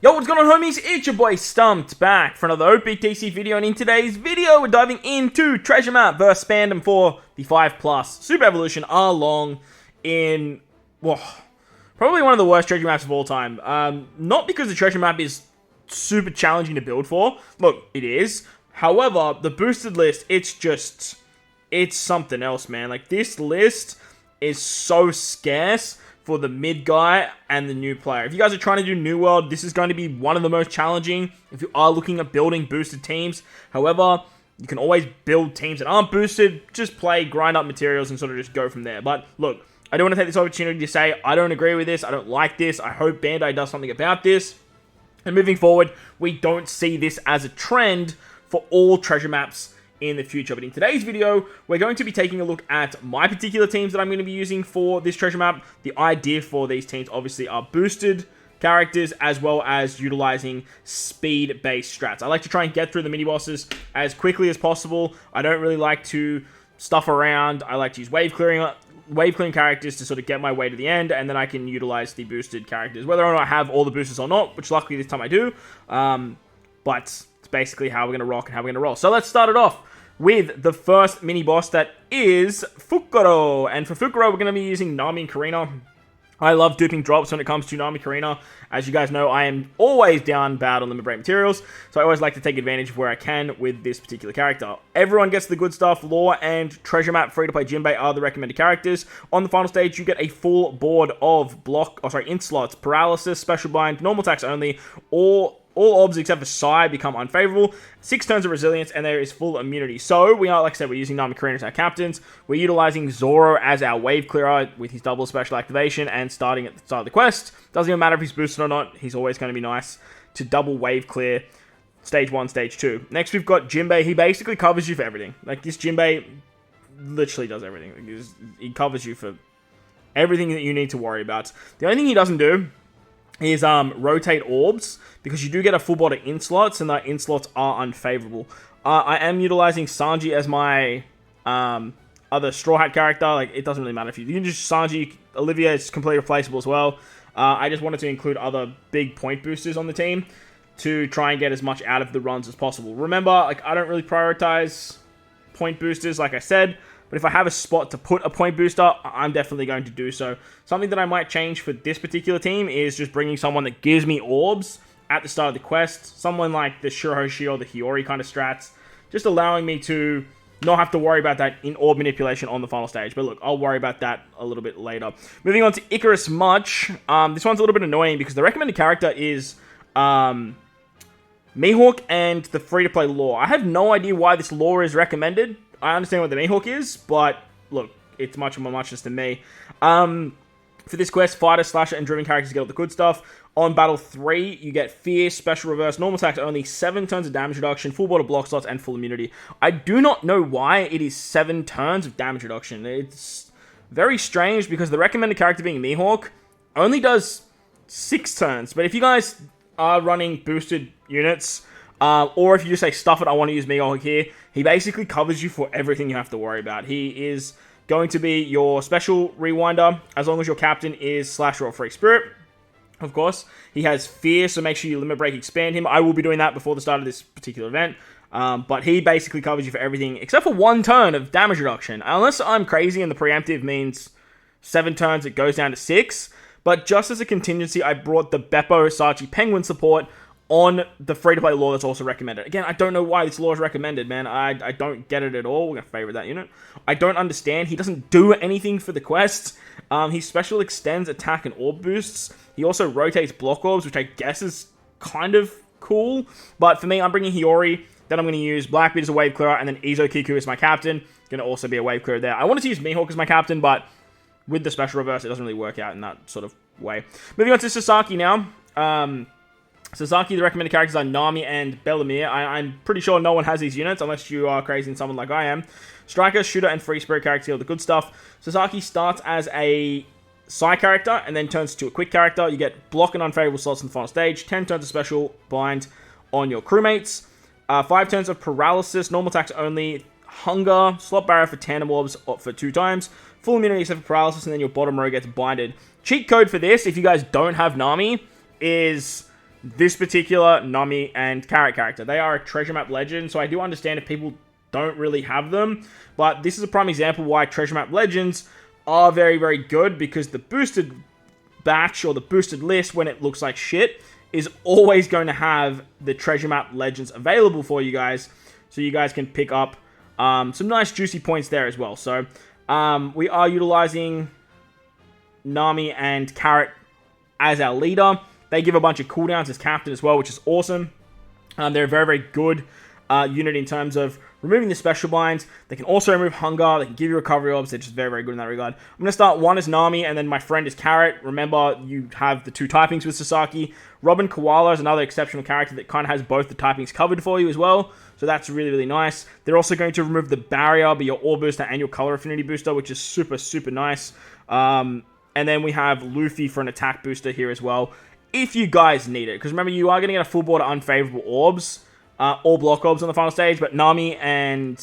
Yo, what's going on, homies? It's your boy Stumped back for another OPTC video, and in today's video, we're diving into Treasure Map vs Spandem for the 5+ Super Evolution Arlong in, probably one of the worst treasure maps of all time. Not because the treasure map is super challenging to build for. Look, it is. However, the boosted list, it's something else, man. Like, this list is so scarce for the mid guy and the new player. If you guys are trying to do New World, this is going to be one of the most challenging if you are looking at building boosted teams. However, you can always build teams that aren't boosted, just play, grind up materials, and sort of just go from there. But look, I don't want to take this opportunity to say I don't agree with this, I don't like this, I hope Bandai does something about this. And moving forward, we don't see this as a trend for all treasure maps in the future. But in today's video, we're going to be taking a look at my particular teams that I'm going to be using for this treasure map. The idea for these teams obviously are boosted characters as well as utilizing speed-based strats. I like to try and get through the mini-bosses as quickly as possible. I don't really like to stuff around. I like to use wave clearing characters to sort of get my way to the end, and then I can utilize the boosted characters, whether or not I have all the boosters or not, which luckily this time I do. But it's basically how we're going to rock and how we're going to roll. So let's start it off with the first mini-boss, that is Fukuro. And for Fukuro, we're going to be using Nami Carrot. I love duping drops when it comes to Nami Carrot. As you guys know, I am always down bad on limit break materials, so I always like to take advantage of where I can with this particular character. Everyone gets the good stuff. Lore and Treasure Map free-to-play Jimbei are the recommended characters. On the final stage, you get a full board of int slots, paralysis, special bind, normal attacks only, or all obs except for Psy become unfavorable, 6 turns of resilience, and there is full immunity. So, we are, like I said, we're using Nami Carrot as our captains. We're utilizing Zoro as our wave clearer with his double special activation and starting at the start of the quest. Doesn't even matter if he's boosted or not, he's always going to be nice to double wave clear stage 1, stage 2. Next, we've got Jimbei. He basically covers you for everything. Like, this Jimbei literally does everything. Like, he covers you for everything that you need to worry about. The only thing he doesn't do is rotate orbs, because you do get a full body in slots, and the in slots are unfavorable. I am utilizing Sanji as my other Straw Hat character. Like, it doesn't really matter if you can just Sanji. Olivia is completely replaceable as well. I just wanted to include other big point boosters on the team to try and get as much out of the runs as possible. Remember, like, I don't really prioritize point boosters, like I said, but if I have a spot to put a point booster, I'm definitely going to do so. Something that I might change for this particular team is just bringing someone that gives me orbs at the start of the quest. Someone like the Shirohoshi or the Hiyori kind of strats. Just allowing me to not have to worry about that in orb manipulation on the final stage. But look, I'll worry about that a little bit later. Moving on to Icarus Much. This one's a little bit annoying because the recommended character is Mihawk and the free-to-play Lore. I have no idea why this Lore is recommended. I understand what the Mihawk is, but look, it's much more muchness than me. For this quest, Fighter, Slasher, and Driven characters get all the good stuff. On Battle 3, you get Fierce, Special Reverse, Normal Attacks only, 7 turns of damage reduction, full board of block slots, and full immunity. I do not know why it is 7 turns of damage reduction. It's very strange because the recommended character being Mihawk only does 6 turns. But if you guys are running boosted units, or if you just say, stuff it, I want to use Mihawk here, he basically covers you for everything you have to worry about. He is going to be your special rewinder, as long as your captain is Slasher or Free Spirit. Of course, he has Fear, so make sure you limit break, expand him. I will be doing that before the start of this particular event. But he basically covers you for everything, except for 1 turn of damage reduction. Unless I'm crazy and the preemptive means 7 turns, it goes down to 6. But just as a contingency, I brought the Beppo Sachi Penguin support on the free-to-play Lore that's also recommended. Again, I don't know why this Lore is recommended, man. I don't get it at all. We're going to favorite that unit. I don't understand. He doesn't do anything for the quest. His special extends attack and orb boosts. He also rotates block orbs, which I guess is kind of cool. But for me, I'm bringing Hiyori. Then I'm going to use Blackbeard as a wave clearer, and then Izo Kiku as my captain. Going to also be a wave clearer there. I wanted to use Mihawk as my captain, but with the special reverse, it doesn't really work out in that sort of way. Moving on to Sasaki now. Sasaki, the recommended characters are Nami and Bellamere. I'm pretty sure no one has these units, unless you are crazy and someone like I am. Striker, Shooter, and Free Spirit characters are all the good stuff. Sasaki starts as a Psy character, and then turns to a quick character. You get block and unfavorable slots in the final stage, 10 turns of special bind on your crewmates, 5 turns of paralysis, normal attacks only, hunger, slot barrier for tandem orbs for 2 times, full immunity except for paralysis, and then your bottom row gets binded. Cheat code for this, if you guys don't have Nami, is this particular Nami and Carrot character. They are a treasure map legend, so I do understand if people don't really have them, but this is a prime example why treasure map legends are very, very good, because the boosted batch or the boosted list, when it looks like shit, is always going to have the treasure map legends available for you guys, so you guys can pick up some nice juicy points there as well. So we are utilizing Nami and Carrot as our leader. They give a bunch of cooldowns as captain as well, which is awesome. They're a very, very good unit in terms of removing the special binds. They can also remove hunger. They can give you recovery orbs. They're just very, very good in that regard. I'm going to start one as Nami, and then my friend is Carrot. Remember, you have the 2 typings with Sasaki. Robin Koala is another exceptional character that kind of has both the typings covered for you as well. So that's really, really nice. They're also going to remove the barrier, be your orb booster and your color affinity booster, which is super, super nice. And then we have Luffy for an attack booster here as well, if you guys need it. Because remember, you are going to get a full board of unfavorable orbs. All block orbs on the final stage, but Nami and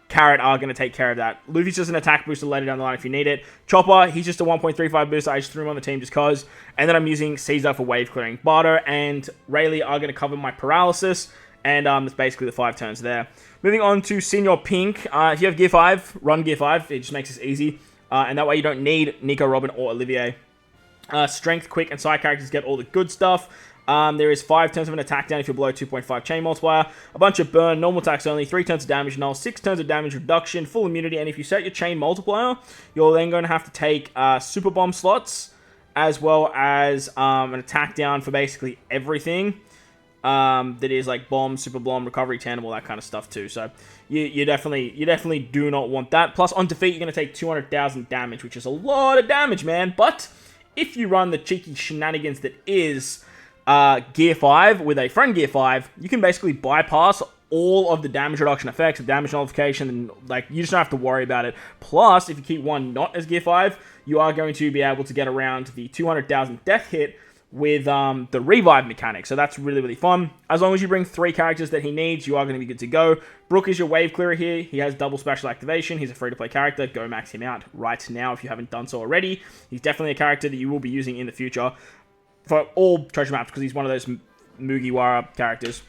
Carrot are going to take care of that. Luffy's just an attack booster later down the line if you need it. Chopper, he's just a 1.35 booster. I just threw him on the team just cause. And then I'm using Caesar for wave clearing. Barter and Rayleigh are going to cover my paralysis, and it's basically the 5 turns there. Moving on to Senor Pink. If you have Gear 5, run Gear 5. It just makes this easy. And that way you don't need Nico, Robin, or Olivier. Strength, Quick, and side characters get all the good stuff. There is 5 turns of an attack down if you're below 2.5 chain multiplier, a bunch of burn, normal attacks only, 3 turns of damage null, 6 turns of damage reduction, full immunity, and if you set your chain multiplier, you're then going to have to take super bomb slots, as well as an attack down for basically everything that is like bomb, super bomb, recovery, tandem, all that kind of stuff too. So you definitely do not want that. Plus on defeat, you're going to take 200,000 damage, which is a lot of damage, man. But if you run the cheeky shenanigans that is Gear 5 with a friend Gear 5, you can basically bypass all of the damage reduction effects of damage nullification, and like you just don't have to worry about it. Plus, if you keep one not as Gear 5, you are going to be able to get around the 200,000 death hit with the revive mechanic. So that's really, really fun. As long as you bring 3 characters that he needs, you are going to be good to go. Brook is your wave clearer here. He has double special activation. He's a free-to-play character. Go max him out right now if you haven't done so already. He's definitely a character that you will be using in the future for all treasure maps, because he's one of those Mugiwara characters.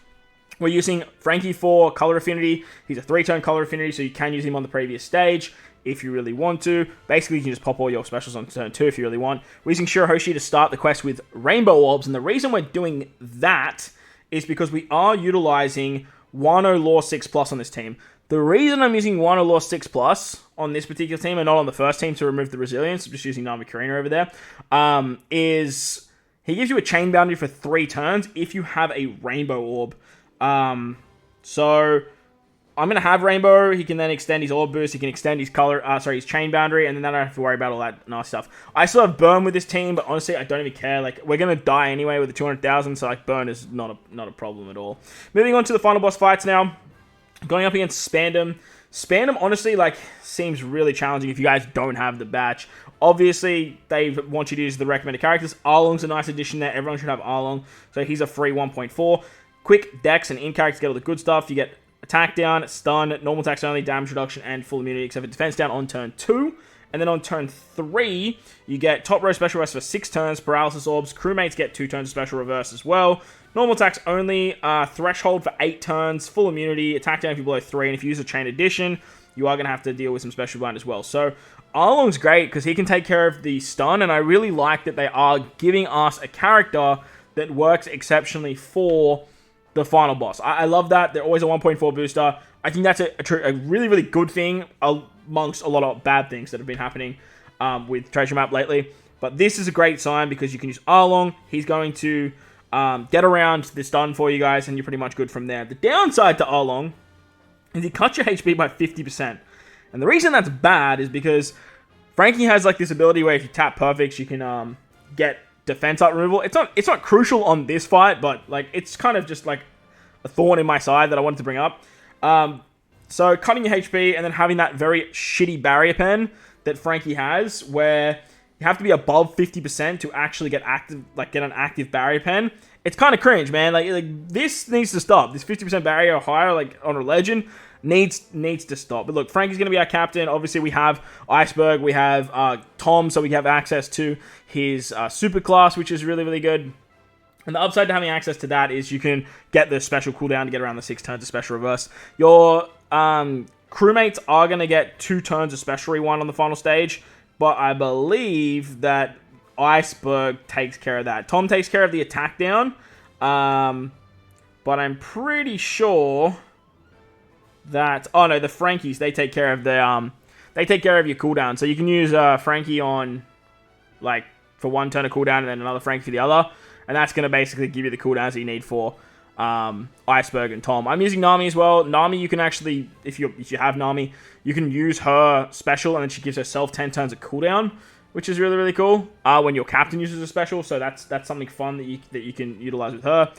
We're using Frankie for color affinity. He's a 3-turn color affinity, so you can use him on the previous stage if you really want to. Basically, you can just pop all your specials on turn 2 if you really want. We're using Shirahoshi to start the quest with Rainbow Orbs, and the reason we're doing that is because we are utilizing Wano Law 6+ on this team. The reason I'm using Wano Law 6+ on this particular team and not on the first team to remove the resilience, I'm just using Nami Carrot over there, is he gives you a chain boundary for 3 turns if you have a Rainbow Orb. So I'm going to have Rainbow. He can then extend his Orb boost. He can extend his his chain boundary, and then I don't have to worry about all that nice stuff. I still have Burn with this team, but honestly, I don't even care. Like, we're going to die anyway with the 200,000, so like Burn is not a problem at all. Moving on to the final boss fights now. Going up against Spandem. Spandem, honestly, like, seems really challenging if you guys don't have the batch. Obviously, they want you to use the recommended characters. Arlong's a nice addition there. Everyone should have Arlong. So he's a free 1.4. Quick, Dex, and in-characters get all the good stuff. You get attack down, stun, normal attacks only, damage reduction, and full immunity, except for defense down on turn 2. And then on turn 3, you get top row special rest for 6 turns, paralysis orbs. Crewmates get 2 turns of special reverse as well. Normal attacks only, threshold for 8 turns, full immunity, attack down if you're below 3, and if you use a chain addition, you are going to have to deal with some special bind as well. So Arlong's great because he can take care of the stun, and I really like that they are giving us a character that works exceptionally for the final boss. I love that. They're always a 1.4 booster. I think that's a really, really good thing amongst a lot of bad things that have been happening with Treasure Map lately. But this is a great sign because you can use Arlong. He's going to get around the stun for you guys, and you're pretty much good from there. The downside to Arlong is he cuts your HP by 50%. And the reason that's bad is because Frankie has like this ability where if you tap perfects, you can get defense up removal. It's not crucial on this fight, but like it's kind of just like a thorn in my side that I wanted to bring up. So cutting your HP and then having that very shitty barrier pen that Frankie has, where you have to be above 50% to actually get an active barrier pen. It's kind of cringe, man. Like this needs to stop. This 50% barrier or higher, like on a legend, needs to stop. But look, Frankie's going to be our captain. Obviously, we have Iceberg, we have Tom, so we have access to his super class, which is really, really good. And the upside to having access to that is you can get the special cooldown to get around the 6 turns of special reverse. Your crewmates are going to get 2 turns of special rewind on the final stage, but I believe that Iceberg takes care of that. Tom takes care of the attack down, but I'm pretty sure that... Oh no, the Frankies, they take care of the they take care of your cooldown. So you can use Frankie on, like, for 1 turn of cooldown and then another Frankie for the other. And that's going to basically give you the cooldowns that you need for Iceberg and Tom. I'm using Nami as well. Nami, you can actually, if you have Nami, you can use her special, and then she gives herself 10 turns of cooldown, which is really, really cool. When your captain uses a special, so that's something fun that you can utilize with her.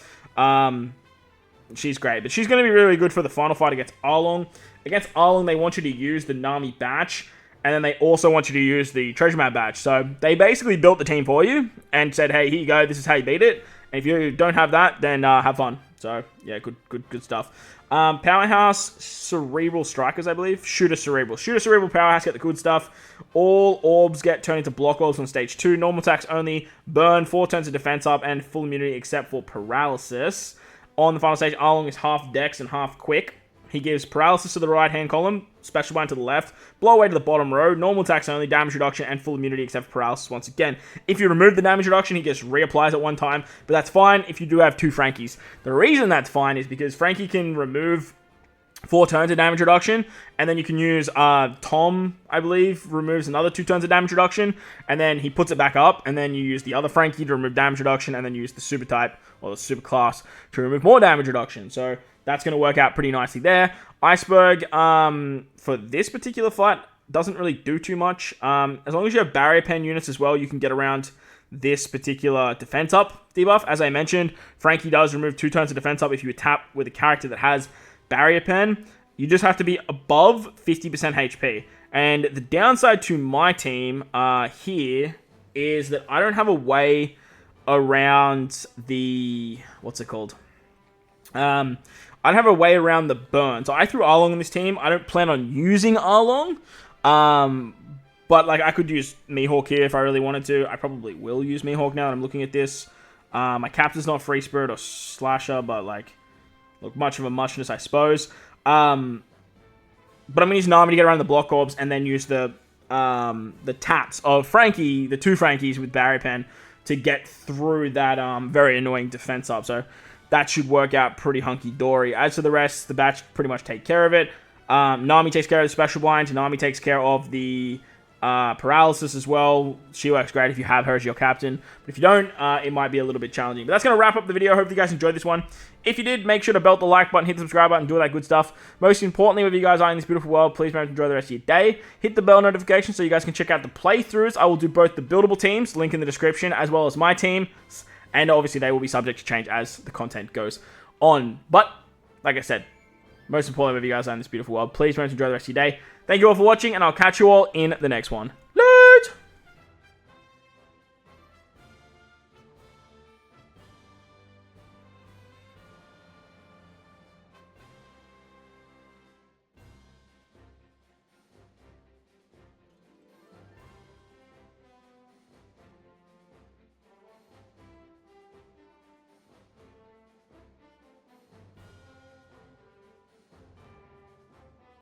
She's great, but she's going to be really good for the final fight against Arlong. Against Arlong, they want you to use the Nami batch, and then they also want you to use the treasure map badge. So they basically built the team for you and said, hey, here you go. This is how you beat it. And if you don't have that, then have fun. So yeah, good stuff. Powerhouse Cerebral Strikers, I believe. Shooter Cerebral Powerhouse get the good stuff. All orbs get turned into block orbs on stage 2. Normal attacks only. Burn 4 turns of defense up and full immunity except for paralysis. On the final stage, Arlong is half dex and half quick. He gives paralysis to the right-hand column, special bind to the left, blow away to the bottom row, normal attacks only, damage reduction, and full immunity except for paralysis once again. If you remove the damage reduction, he just reapplies at one time, but that's fine if you do have 2 Frankies. The reason that's fine is because Frankie can remove 4 turns of damage reduction, and then you can use Tom, I believe, removes another 2 turns of damage reduction, and then he puts it back up, and then you use the other Frankie to remove damage reduction, and then you use the super type, or the super class, to remove more damage reduction. So that's going to work out pretty nicely there. Iceberg, for this particular fight, doesn't really do too much. As long as you have barrier pen units as well, you can get around this particular defense up debuff. As I mentioned, Frankie does remove 2 turns of defense up if you tap with a character that has barrier pen. You just have to be above 50% HP. And the downside to my team here is that I don't have a way around the... What's it called? I don't have a way around the burn. So I threw Arlong on this team. I don't plan on using Arlong. But like I could use Mihawk here if I really wanted to. I probably will use Mihawk now that I'm looking at this. My captain's not Free Spirit or Slasher, but like, look, much of a muchness, I suppose. But I'm going to use Nami to get around the block orbs and then use the taps of Frankie, the 2 Frankies with barrier pen to get through that very annoying defense up. So that should work out pretty hunky-dory. As for the rest, the batch pretty much take care of it. Nami takes care of the special blind. Nami takes care of the paralysis as well. She works great if you have her as your captain. But if you don't, it might be a little bit challenging. But that's going to wrap up the video. I hope you guys enjoyed this one. If you did, make sure to belt the like button, hit the subscribe button, do all that good stuff. Most importantly, wherever you guys are in this beautiful world, please remember to enjoy the rest of your day. Hit the bell notification so you guys can check out the playthroughs. I will do both the buildable teams, link in the description, as well as my team. And obviously, they will be subject to change as the content goes on. But, like I said, most importantly, wherever you guys are in this beautiful world, please remember to enjoy the rest of your day. Thank you all for watching, and I'll catch you all in the next one.